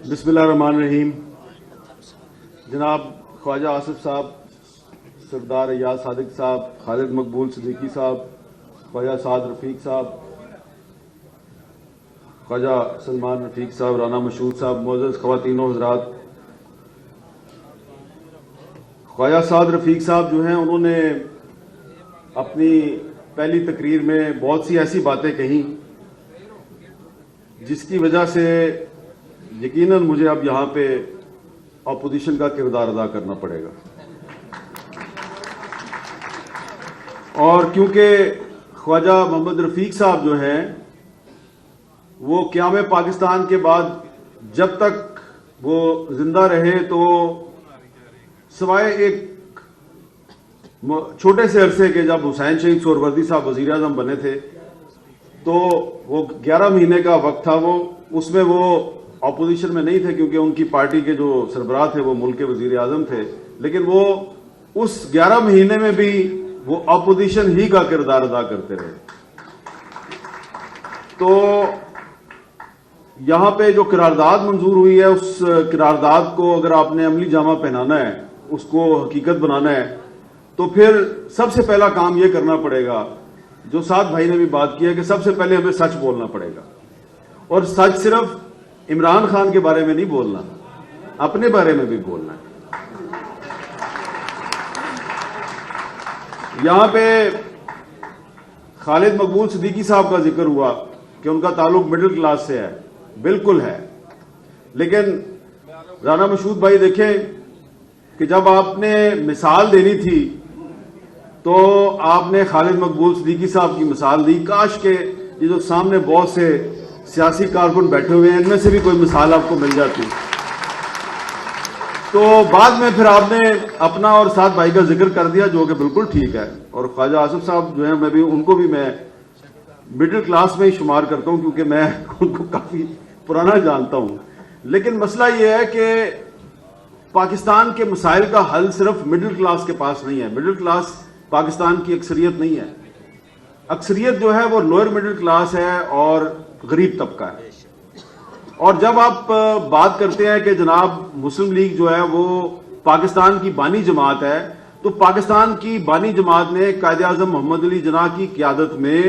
بسم اللہ الرحمن الرحیم. جناب خواجہ آصف صاحب، سردار ایاز صادق صاحب، خالد مقبول صدیقی صاحب، خواجہ سعد رفیق صاحب، خواجہ سلمان رفیق صاحب، رانا مشہود صاحب، معزز خواتین و حضرات. خواجہ سعد رفیق صاحب جو ہیں انہوں نے اپنی پہلی تقریر میں بہت سی ایسی باتیں کہیں جس کی وجہ سے یقیناً مجھے اب یہاں پہ اپوزیشن کا کردار ادا کرنا پڑے گا. اور کیونکہ خواجہ محمد رفیق صاحب جو ہیں وہ قیام پاکستان کے بعد جب تک وہ زندہ رہے تو سوائے ایک چھوٹے سے عرصے کے جب حسین شہید سہروردی صاحب وزیر اعظم بنے تھے تو وہ 11 مہینے کا وقت تھا، وہ اس میں وہ اپوزیشن میں نہیں تھے کیونکہ ان کی پارٹی کے جو سربراہ تھے وہ ملک کے وزیر اعظم تھے، لیکن وہ اس 11 مہینے میں بھی وہ اپوزیشن ہی کا کردار ادا کرتے رہے. تو یہاں پہ جو قرارداد منظور ہوئی ہے اس قرارداد کو اگر آپ نے عملی جامہ پہنانا ہے، اس کو حقیقت بنانا ہے، تو پھر سب سے پہلا کام یہ کرنا پڑے گا جو سعد بھائی نے بھی بات کی ہے کہ سب سے پہلے ہمیں سچ بولنا پڑے گا. اور سچ صرف عمران خان کے بارے میں نہیں بولنا، اپنے بارے میں بھی بولنا ہے. یہاں پہ خالد مقبول صدیقی صاحب کا ذکر ہوا کہ ان کا تعلق مڈل کلاس سے ہے، بالکل ہے، لیکن رانا مشہود بھائی دیکھیں کہ جب آپ نے مثال دینی تھی تو آپ نے خالد مقبول صدیقی صاحب کی مثال دی. کاش کہ یہ جو سامنے بہت سے سیاسی کارکن بیٹھے ہوئے ہیں ان میں سے بھی کوئی مثال آپ کو مل جاتی. تو بعد میں پھر آپ نے اپنا اور سعد بھائی کا ذکر کر دیا جو کہ بالکل ٹھیک ہے. اور خواجہ آصف صاحب جو ہیں میں بھی ان کو بھی میں مڈل کلاس میں ہی شمار کرتا ہوں کیونکہ میں ان کو کافی پرانا جانتا ہوں. لیکن مسئلہ یہ ہے کہ پاکستان کے مسائل کا حل صرف مڈل کلاس کے پاس نہیں ہے. مڈل کلاس پاکستان کی اکثریت نہیں ہے. اکثریت جو ہے وہ لوئر مڈل کلاس ہے اور غریب طبقہ ہے. اور جب آپ بات کرتے ہیں کہ جناب مسلم لیگ جو ہے وہ پاکستان کی بانی جماعت ہے، تو پاکستان کی بانی جماعت نے قائد اعظم محمد علی جناح کی قیادت میں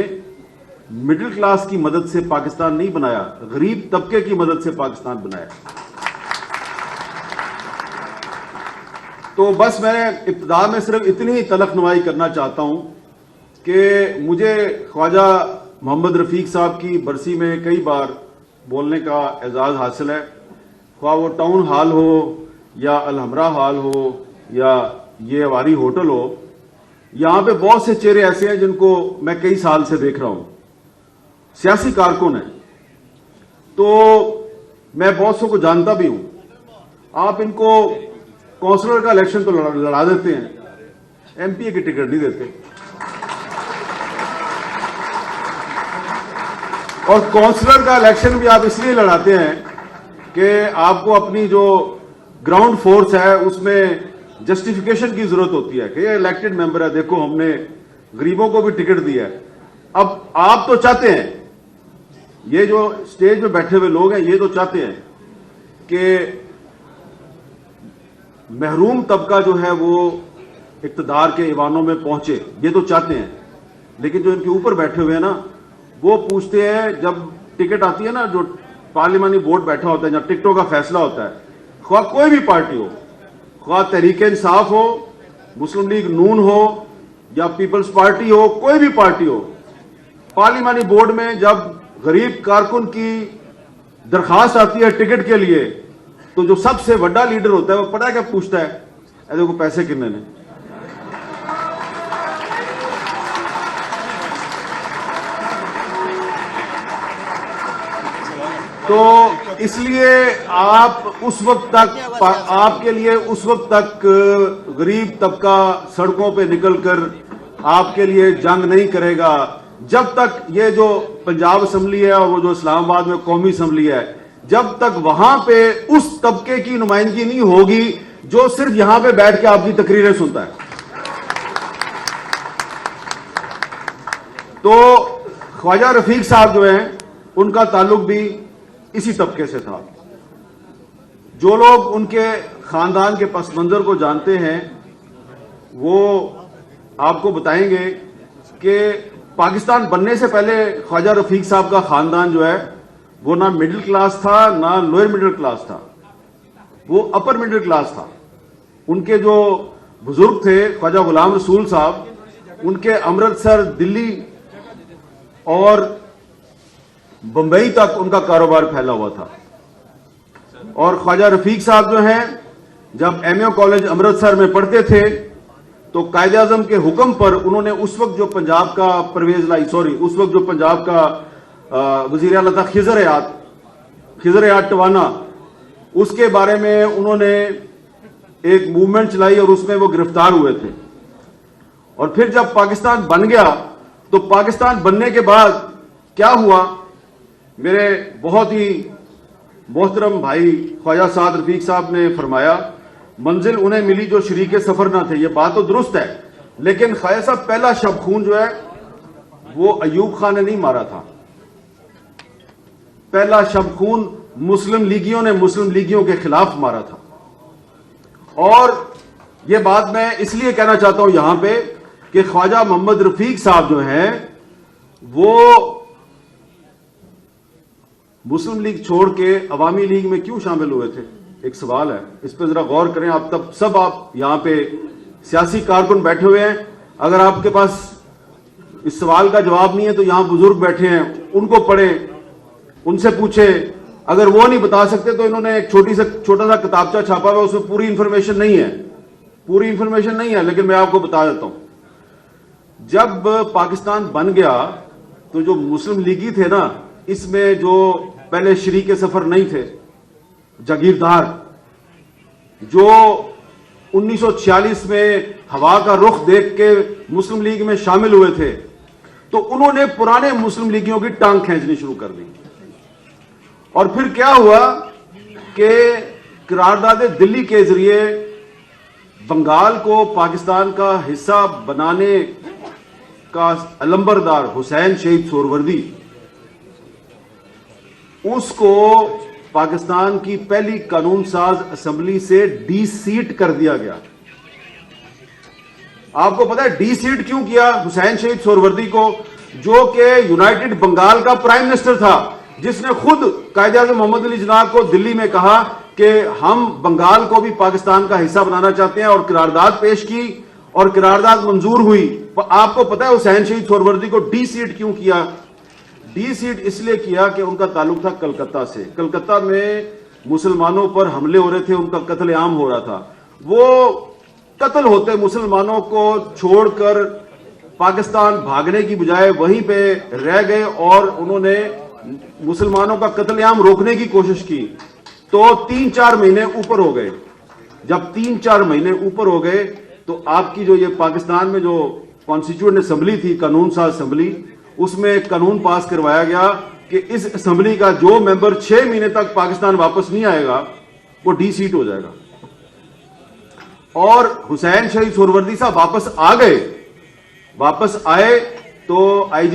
مڈل کلاس کی مدد سے پاکستان نہیں بنایا، غریب طبقے کی مدد سے پاکستان بنایا. تو بس میں ابتدا میں صرف اتنی تلخ نمائی کرنا چاہتا ہوں کہ مجھے خواجہ محمد رفیق صاحب کی برسی میں کئی بار بولنے کا اعزاز حاصل ہے، خواہ وہ ٹاؤن ہال ہو یا الحمرا ہال ہو یا یہ اواری ہوٹل ہو. یہاں پہ بہت سے چہرے ایسے ہیں جن کو میں کئی سال سے دیکھ رہا ہوں، سیاسی کارکن ہیں، تو میں بہت سو کو جانتا بھی ہوں. آپ ان کو کونسلر کا الیکشن تو لڑا دیتے ہیں، ایم پی اے کی ٹکٹ نہیں دیتے. اور کونسلر کا الیکشن بھی آپ اس لیے لڑاتے ہیں کہ آپ کو اپنی جو گراؤنڈ فورس ہے اس میں جسٹیفیکیشن کی ضرورت ہوتی ہے کہ یہ الیکٹڈ ممبر ہے، دیکھو ہم نے غریبوں کو بھی ٹکٹ دی ہے. اب آپ تو چاہتے ہیں، یہ جو سٹیج میں بیٹھے ہوئے لوگ ہیں یہ تو چاہتے ہیں کہ محروم طبقہ جو ہے وہ اقتدار کے ایوانوں میں پہنچے، یہ تو چاہتے ہیں. لیکن جو ان کے اوپر بیٹھے ہوئے ہیں نا وہ پوچھتے ہیں، جب ٹکٹ آتی ہے نا، جو پارلیمانی بورڈ بیٹھا ہوتا ہے جہاں ٹکٹوں کا فیصلہ ہوتا ہے، خواہ کوئی بھی پارٹی ہو، خواہ تحریک انصاف ہو، مسلم لیگ نون ہو یا پیپلز پارٹی ہو، کوئی بھی پارٹی ہو، پارلیمانی بورڈ میں جب غریب کارکن کی درخواست آتی ہے ٹکٹ کے لیے تو جو سب سے بڑا لیڈر ہوتا ہے وہ پتہ ہے کیا پوچھتا ہے؟ اے دیکھو پیسے کتنے نے. تو اس لیے آپ اس وقت تک، آپ کے لیے اس وقت تک غریب طبقہ سڑکوں پہ نکل کر آپ کے لیے جنگ نہیں کرے گا جب تک یہ جو پنجاب اسمبلی ہے اور وہ جو اسلام آباد میں قومی اسمبلی ہے، جب تک وہاں پہ اس طبقے کی نمائندگی نہیں ہوگی جو صرف یہاں پہ بیٹھ کے آپ کی تقریریں سنتا ہے. تو خواجہ رفیق صاحب جو ہیں ان کا تعلق بھی اسی طبقے سے تھا. جو لوگ ان کے خاندان کے پس منظر کو جانتے ہیں وہ آپ کو بتائیں گے کہ پاکستان بننے سے پہلے خواجہ رفیق صاحب کا خاندان جو ہے وہ نہ مڈل کلاس تھا نہ لوئر مڈل کلاس تھا، وہ اپر مڈل کلاس تھا۔ ان کے جو بزرگ تھے خواجہ غلام رسول صاحب، ان کے امرتسر، دلی اور بمبئی تک ان کا کاروبار پھیلا ہوا تھا۔ اور خواجہ رفیق صاحب جو ہیں جب ایم اے کالج امرتسر میں پڑھتے تھے تو قائد اعظم کے حکم پر انہوں نے اس وقت جو پنجاب کا اس وقت جو پنجاب کا وزیر اعلیٰ تھا خضر حیات ٹوانا، اس کے بارے میں انہوں نے ایک موومنٹ چلائی اور اس میں وہ گرفتار ہوئے تھے۔ اور پھر جب پاکستان بن گیا تو پاکستان بننے کے بعد کیا ہوا، میرے بہت ہی محترم بھائی خواجہ سعد رفیق صاحب نے فرمایا منزل انہیں ملی جو شریک سفر نہ تھے۔ یہ بات تو درست ہے، لیکن خواجہ صاحب پہلا شب خون جو ہے وہ ایوب خان نے نہیں مارا تھا۔ پہلا شب خون مسلم لیگیوں نے مسلم لیگیوں کے خلاف مارا تھا۔ اور یہ بات میں اس لیے کہنا چاہتا ہوں یہاں پہ کہ خواجہ محمد رفیق صاحب جو ہیں وہ مسلم لیگ چھوڑ کے عوامی لیگ میں کیوں شامل ہوئے تھے؟ ایک سوال ہے، اس پہ ذرا غور کریں آپ سب آپ یہاں پہ سیاسی کارکن بیٹھے ہوئے ہیں، اگر آپ کے پاس اس سوال کا جواب نہیں ہے تو یہاں بزرگ بیٹھے ہیں، ان کو پڑھیں، ان سے پوچھیں، اگر وہ نہیں بتا سکتے تو انہوں نے ایک چھوٹا سا کتابچہ چھاپا ہوا، اس میں پوری انفارمیشن نہیں ہے، لیکن میں آپ کو بتا دیتا ہوں۔ جب پاکستان بن گیا تو جو مسلم لیگی تھے نا، اس میں جو پہلے شریک سفر نہیں تھے، جاگیردار، جو 1946 میں ہوا کا رخ دیکھ کے مسلم لیگ میں شامل ہوئے تھے، تو انہوں نے پرانے مسلم لیگیوں کی ٹانگ کھینچنی شروع کر دی۔ اور پھر کیا ہوا کہ قرارداد دلی کے ذریعے بنگال کو پاکستان کا حصہ بنانے کا علمبردار حسین شہید سہروردی، اس کو پاکستان کی پہلی قانون ساز اسمبلی سے ڈی سیٹ کر دیا گیا۔ آپ کو پتا ہے ڈی سیٹ کیوں کیا حسین شہید سہروردی کو، جو کہ یونائٹڈ بنگال کا پرائم منسٹر تھا، جس نے خود قائد اعظم محمد علی جناح کو دلی میں کہا کہ ہم بنگال کو بھی پاکستان کا حصہ بنانا چاہتے ہیں، اور قرارداد پیش کی اور قرارداد منظور ہوئی۔ آپ کو پتا ہے حسین شہید سہروردی کو ڈی سیٹ کیوں کیا؟ ڈی سیٹ اس لیے کیا کہ ان کا تعلق تھا کلکتہ سے۔ کلکتہ میں مسلمانوں پر حملے ہو رہے تھے، ان کا قتل عام ہو رہا تھا۔ وہ قتل ہوتے مسلمانوں کو چھوڑ کر پاکستان بھاگنے کی بجائے وہیں پہ رہ گئے اور انہوں نے مسلمانوں کا قتل عام روکنے کی کوشش کی۔ تو 3-4 مہینے اوپر ہو گئے۔ جب 3-4 مہینے اوپر ہو گئے تو آپ کی جو یہ پاکستان میں جو کانسٹیٹیوئنٹ اسمبلی تھی، قانون ساز اسمبلی، اس میں ایک قانون پاس کروایا گیا کہ اس اسمبلی کا جو ممبر 6 مہینے تک پاکستان واپس نہیں آئے گا وہ ڈی سیٹ ہو جائے گا۔ اور حسین شہید سہروردی صاحب واپس آ گئے، واپس آئے تو آئی جی